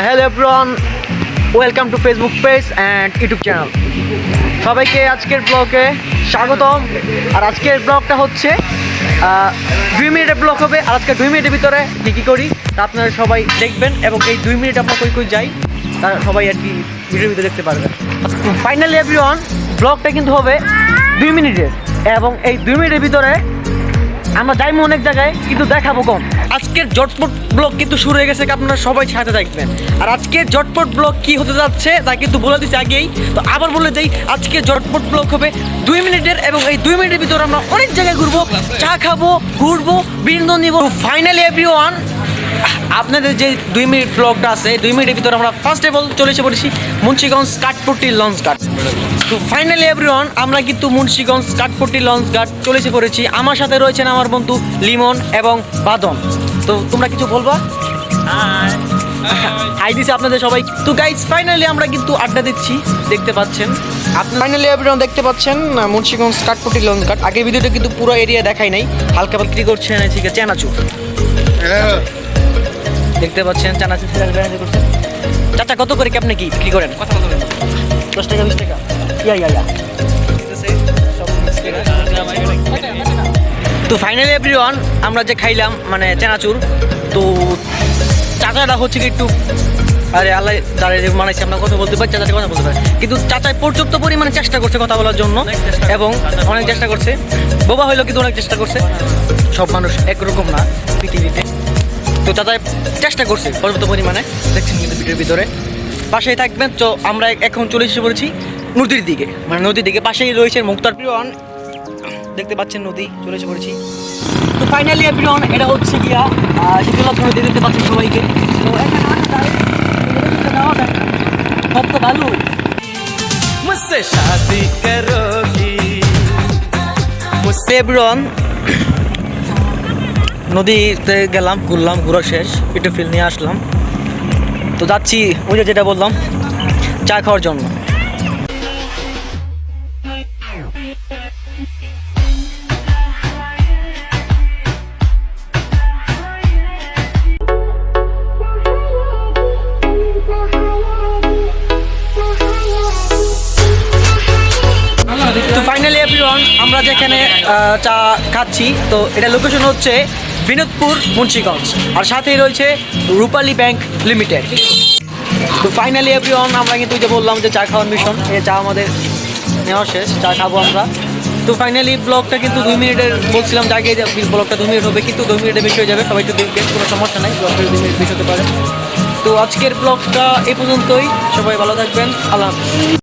Hello everyone, welcome to Facebook page and YouTube channel. সবাইকে আজকের ব্লগে স্বাগতম। আর আজকের ব্লগটা হচ্ছে 2 মিনিটের ব্লগ হবে। আর আজকে 2 মিনিটের ভিতরে কী করি তা আপনারা সবাই দেখবেন, এবং এই 2 মিনিট আমরা কই যাই তা সবাই আর কি ভিডিওর ভিতরে দেখতে পারবেন। ফাইনালি এভরিওয়ান, ব্লগটা কিন্তু হবে 2 মিনিটের, এবং এই 2 মিনিটের ভিতরে আমরা যাইমু অনেক জায়গায়, কিন্তু দেখাবো কম। আজকের জটপট ব্লগ কিন্তু শুরু হয়ে গেছে, আপনারা সবাই সাথে থাকবেন। আর আজকের জটপট ব্লগ কি হতে যাচ্ছে তা কিন্তু বলে দিচ্ছি আগেই, তো আবার বলে দেই, আজকের জটপট ব্লগ হবে 2 মিনিটের, এবং এই 2 মিনিটের ভিতরে আমরা অনেক জায়গায় ঘুরবো, চা খাবো, ঘুরবো, বিনোদন নিব। ফাইনালি এভরিওয়ান, আপনাদের যে 2 মিনিট ব্লগটা আছে, 2 মিনিটের ভিতরে আমরা ফার্স্ট অফ অল চলে এসে পড়েছি মুন্সিগঞ্জ কাঠপট্টি লঞ্চ ঘাট। তো ফাইনালি এভরিওয়ান, আমরা কিন্তু মুন্সিগঞ্জ কাঠপট্টি লঞ্চ ঘাট চলে এসে পড়েছি। আমার সাথে রয়েছেন আমার বন্ধু লিমন এবং বাদন। তো তোমরা কিছু বলবা? হাই দিছে আপনাদের সবাই। তো গাইজ, ফাইনালি আমরা কিন্তু আড্ডা দিচ্ছি, দেখতে পাচ্ছেন আপনারা। ফাইনালি এভরিওয়ান দেখতে পাচ্ছেন মুন্সিগঞ্জ কাঠপট্টি লঞ্চ ঘাট। আগের ভিডিওটা কিন্তু পুরো এরিয়া দেখাই নাই, হালকা বিক্রি করছে ঠিক আছে চানাচুর। দেখতে পাচ্ছেন চানাচুর করছেন। চাচা কত করে কি আপনি কি বিক্রি করেন? 10 টাকা 20 টাকা ইয়া। তো ফাইনালি এভরিওয়ান, আমরা যে খাইলাম মানে চানাচুর, তো চাচাটা হচ্ছে কি একটু আরে আল্লাহ যারা যে মানাইছে আমরা কথা বলতে পারি, চাচাটা কথা বলতে পারি, কিন্তু চাচায় পর্যাপ্ত পরিমাণে চেষ্টা করছে কথা বলার জন্য, এবং অনেক চেষ্টা করছে। বোবা হইলো কিন্তু অনেক চেষ্টা করছে। সব মানুষ একরকম না পৃথিবীতে, তো চাচায় চেষ্টা করছে পর্যাপ্ত পরিমাণে, দেখছেন কিন্তু ভিডিওর ভিতরে। পাশেই থাকবেন। তো আমরা এখন চলে এসে পড়েছি নদীর দিকে, মানে নদীর দিকে পাশেই রয়েছে মুক্তার প্রিয়ন, দেখতে পাচ্ছেন নদী, চলে এসে পড়েছি। তো ফাইনালি এভরিওয়ান, এটা হচ্ছে গিয়া শীতলক্ষ্যা নদী, দেখতে পাচ্ছেন সবাইকে। তো সব তো ভালো মুঝসে শাদি করোগি মুঝসে। এভরিওয়ান, নদীতে গেলাম, ঘুরলাম, ঘুরা শেষ, একটু ফিল নিয়ে আসলাম। তো যাচ্ছি ওই যেটা বললাম, চা খাওয়ার জন্য। তো ফাইনালি এভরিওয়ান, আমরা যেখানে চা খাচ্ছি, তো এটা লোকেশন হচ্ছে বিনোদপুর মুন্সিগঞ্জ, আর সাথেই রয়েছে রূপালী ব্যাংক লিমিটেড। তো ফাইনালি এভরিওয়ান, আমরা কিন্তু যে বললাম যে চা খাওয়ার মিশন, এই চা আমাদের নেওয়া শেষ, চা খাবো আমরা। তো ফাইনালি ব্লগটা কিন্তু 2 মিনিটের বলছিলাম জায়গায়, ব্লগটা 2 মিনিট হবে, কিন্তু 2 মিনিটের বেশি হয়ে যাবে, সবাই তো দেখবেন, কোনো সমস্যা নাই, ব্লগটা 2 মিনিট বেশি হতে পারে। তো আজকের ব্লগটা এই পর্যন্তই, সবাই ভালো থাকবেন, আল্লাহ হাফেজ।